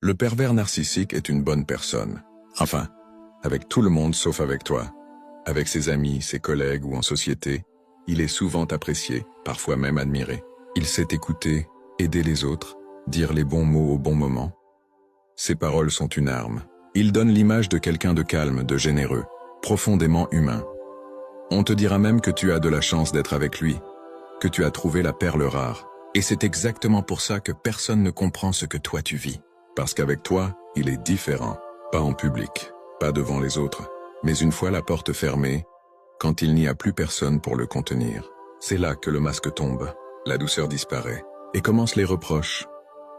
Le pervers narcissique est une bonne personne. Enfin, avec tout le monde sauf avec toi. Avec ses amis, ses collègues ou en société, il est souvent apprécié, parfois même admiré. Il sait écouter, aider les autres, dire les bons mots au bon moment. Ses paroles sont une arme. Il donne l'image de quelqu'un de calme, de généreux, profondément humain. On te dira même que tu as de la chance d'être avec lui, que tu as trouvé la perle rare. Et c'est exactement pour ça que personne ne comprend ce que toi tu vis. Parce qu'avec toi, il est différent. Pas en public, pas devant les autres, mais une fois la porte fermée, quand il n'y a plus personne pour le contenir. C'est là que le masque tombe, la douceur disparaît, et commencent les reproches,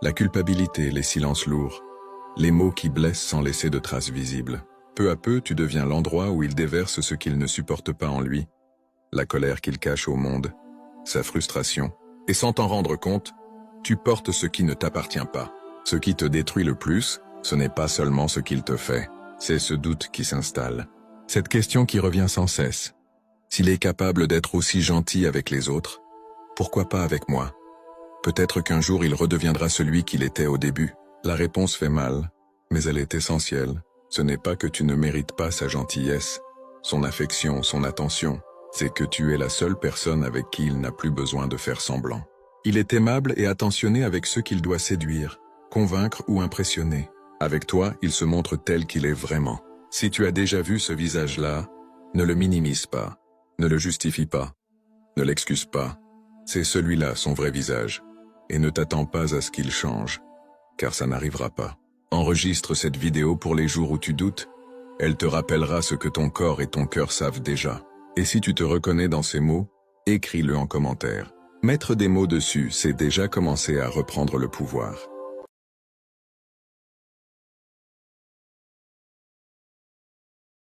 la culpabilité, les silences lourds, les mots qui blessent sans laisser de traces visibles. Peu à peu, tu deviens l'endroit où il déverse ce qu'il ne supporte pas en lui, la colère qu'il cache au monde, sa frustration, et sans t'en rendre compte, tu portes ce qui ne t'appartient pas. Ce qui te détruit le plus, ce n'est pas seulement ce qu'il te fait, c'est ce doute qui s'installe. Cette question qui revient sans cesse. S'il est capable d'être aussi gentil avec les autres, pourquoi pas avec moi? Peut-être qu'un jour il redeviendra celui qu'il était au début. La réponse fait mal, mais elle est essentielle. Ce n'est pas que tu ne mérites pas sa gentillesse, son affection, son attention. C'est que tu es la seule personne avec qui il n'a plus besoin de faire semblant. Il est aimable et attentionné avec ceux qu'il doit séduire, convaincre ou impressionner. Avec toi, il se montre tel qu'il est vraiment. Si tu as déjà vu ce visage-là, ne le minimise pas, ne le justifie pas, ne l'excuse pas. C'est celui-là son vrai visage. Et ne t'attends pas à ce qu'il change, car ça n'arrivera pas. Enregistre cette vidéo pour les jours où tu doutes. Elle te rappellera ce que ton corps et ton cœur savent déjà. Et si tu te reconnais dans ces mots, écris-le en commentaire. Mettre des mots dessus, c'est déjà commencer à reprendre le pouvoir.